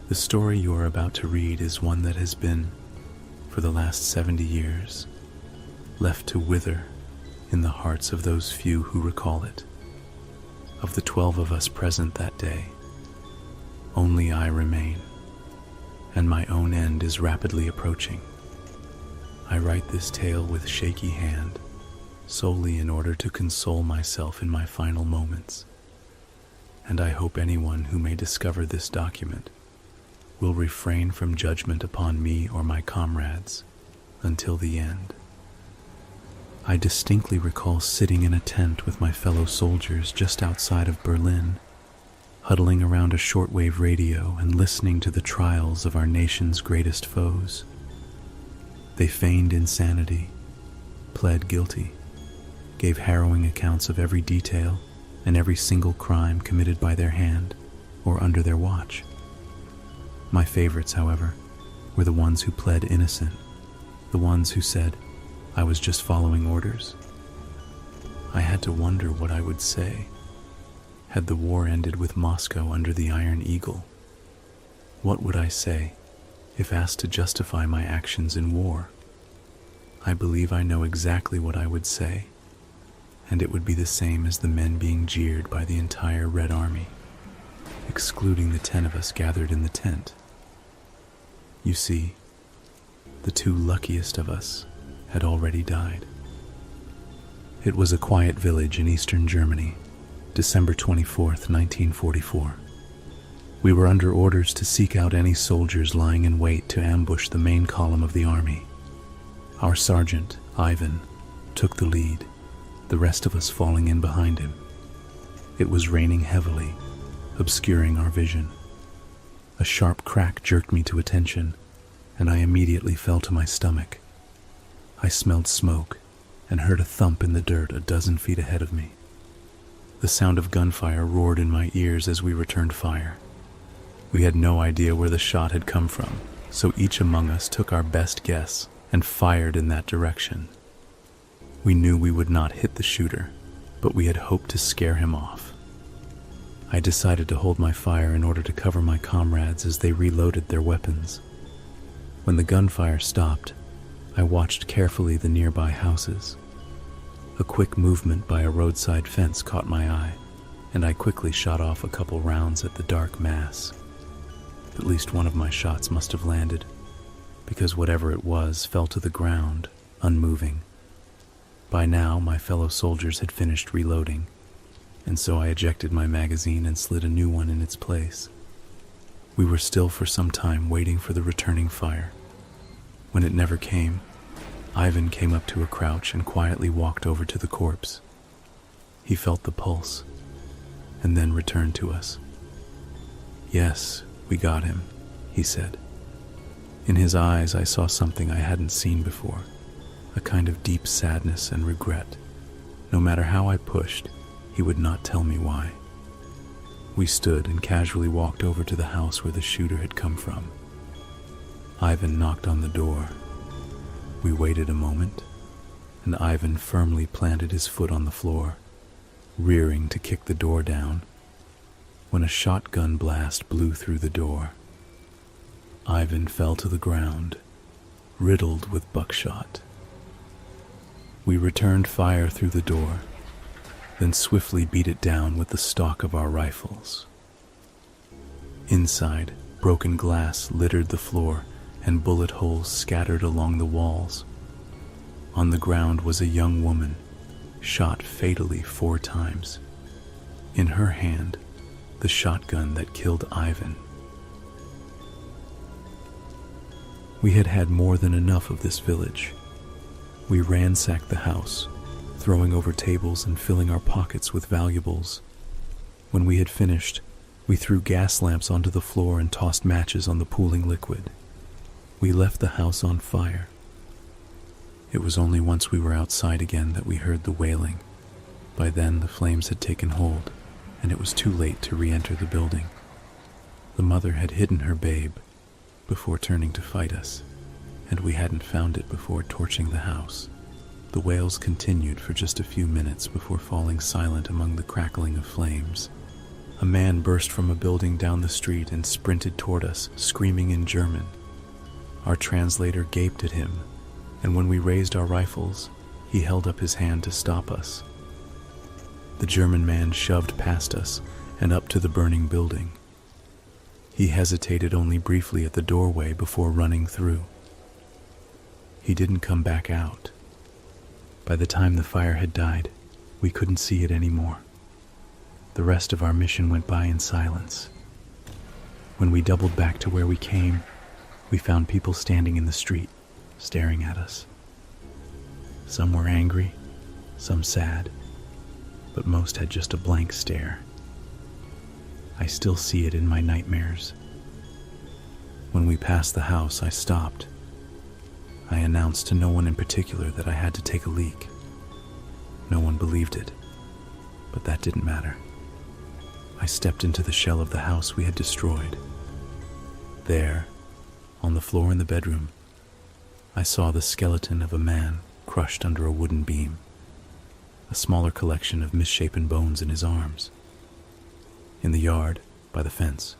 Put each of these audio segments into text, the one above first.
The story you are about to read is one that has been, for the last 70 years, left to wither in the hearts of those few who recall it. Of the 12 of us present that day, only I remain, and my own end is rapidly approaching. I write this tale with shaky hand, solely in order to console myself in my final moments, and I hope anyone who may discover this document will refrain from judgment upon me or my comrades until the end. I distinctly recall sitting in a tent with my fellow soldiers just outside of Berlin, huddling around a shortwave radio and listening to the trials of our nation's greatest foes. They feigned insanity, pled guilty, gave harrowing accounts of every detail and every single crime committed by their hand or under their watch. My favorites, however, were the ones who pled innocent, the ones who said, "I was just following orders." I had to wonder what I would say had the war ended with Moscow under the Iron Eagle. What would I say if asked to justify my actions in war? I believe I know exactly what I would say, and it would be the same as the men being jeered by the entire Red Army, excluding the 10 of us gathered in the tent. You see, the 2 luckiest of us had already died. It was a quiet village in eastern Germany, December 24th, 1944. We were under orders to seek out any soldiers lying in wait to ambush the main column of the army. Our sergeant, Ivan, took the lead, the rest of us falling in behind him. It was raining heavily, obscuring our vision. A sharp crack jerked me to attention, and I immediately fell to my stomach. I smelled smoke and heard a thump in the dirt a dozen feet ahead of me. The sound of gunfire roared in my ears as we returned fire. We had no idea where the shot had come from, so each among us took our best guess and fired in that direction. We knew we would not hit the shooter, but we had hoped to scare him off. I decided to hold my fire in order to cover my comrades as they reloaded their weapons. When the gunfire stopped, I watched carefully the nearby houses. A quick movement by a roadside fence caught my eye, and I quickly shot off a couple rounds at the dark mass. At least one of my shots must have landed, because whatever it was fell to the ground, unmoving. By now, my fellow soldiers had finished reloading, and so I ejected my magazine and slid a new one in its place. We were still for some time waiting for the returning fire. When it never came, Ivan came up to a crouch and quietly walked over to the corpse. He felt the pulse, and then returned to us. "Yes, we got him," he said. In his eyes I saw something I hadn't seen before, a kind of deep sadness and regret. No matter how I pushed, he would not tell me why. We stood and casually walked over to the house where the shooter had come from. Ivan knocked on the door. We waited a moment, and Ivan firmly planted his foot on the floor, rearing to kick the door down, when a shotgun blast blew through the door. Ivan fell to the ground, riddled with buckshot. We returned fire through the door, then swiftly beat it down with the stock of our rifles. Inside, broken glass littered the floor, and bullet holes scattered along the walls. On the ground was a young woman, shot fatally 4 times. In her hand, the shotgun that killed Ivan. We had had more than enough of this village. We ransacked the house, throwing over tables and filling our pockets with valuables. When we had finished, we threw gas lamps onto the floor and tossed matches on the pooling liquid. We left the house on fire. It was only once we were outside again that we heard the wailing. By then, the flames had taken hold, and it was too late to re-enter the building. The mother had hidden her babe before turning to fight us, and we hadn't found it before torching the house. The wails continued for just a few minutes before falling silent among the crackling of flames. A man burst from a building down the street and sprinted toward us, screaming in German. Our translator gaped at him, and when we raised our rifles, he held up his hand to stop us. The German man shoved past us and up to the burning building. He hesitated only briefly at the doorway before running through. He didn't come back out. By the time the fire had died, we couldn't see it anymore. The rest of our mission went by in silence. When we doubled back to where we came, we found people standing in the street, staring at us. Some were angry, some sad, but most had just a blank stare. I still see it in my nightmares. When we passed the house, I stopped. I announced to no one in particular that I had to take a leak. No one believed it, but that didn't matter. I stepped into the shell of the house we had destroyed. There, on the floor in the bedroom, I saw the skeleton of a man crushed under a wooden beam, a smaller collection of misshapen bones in his arms. In the yard, by the fence,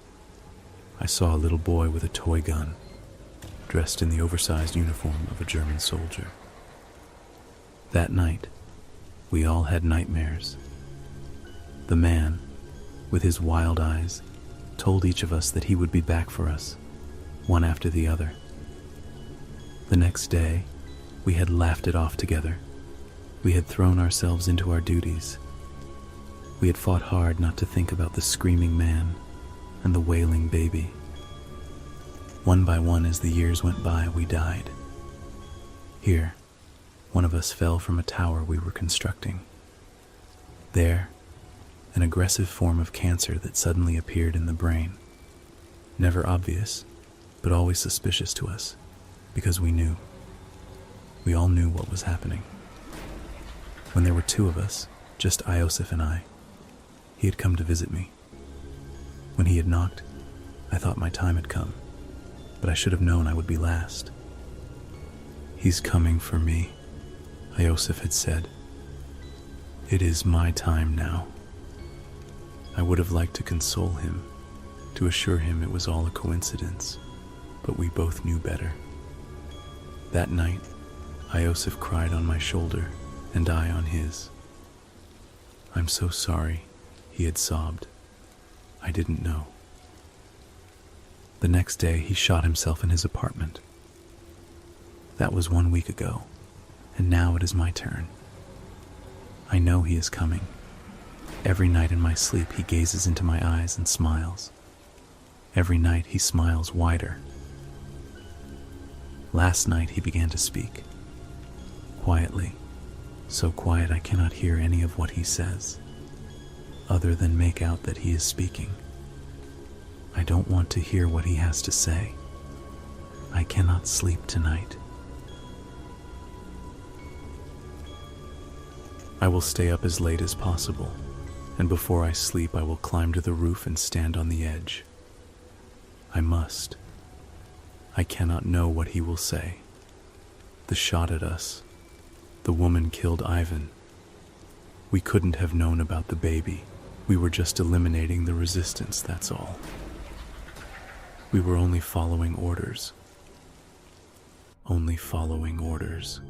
I saw a little boy with a toy gun, dressed in the oversized uniform of a German soldier. That night, we all had nightmares. The man, with his wild eyes, told each of us that he would be back for us, one after the other. The next day, we had laughed it off together. We had thrown ourselves into our duties. We had fought hard not to think about the screaming man and the wailing baby. One by one, as the years went by, we died. Here, one of us fell from a tower we were constructing. There, an aggressive form of cancer that suddenly appeared in the brain. Never obvious, but always suspicious to us, because we knew. We all knew what was happening. When there were two of us, just Iosif and I, he had come to visit me. When he had knocked, I thought my time had come, but I should have known I would be last. "He's coming for me," Iosif had said. "It is my time now." I would have liked to console him, to assure him it was all a coincidence, but we both knew better. That night, Iosif cried on my shoulder, and I on his. "I'm so sorry," he had sobbed. "I didn't know." The next day, he shot himself in his apartment. That was 1 week ago, and now it is my turn. I know he is coming. Every night in my sleep, he gazes into my eyes and smiles. Every night, he smiles wider. Last night, he began to speak. Quietly, so quiet I cannot hear any of what he says, other than make out that he is speaking. I don't want to hear what he has to say. I cannot sleep tonight. I will stay up as late as possible, and before I sleep I will climb to the roof and stand on the edge. I must. I cannot know what he will say. The shot at us. The woman killed Ivan. We couldn't have known about the baby. We were just eliminating the resistance, that's all. We were only following orders. Only following orders.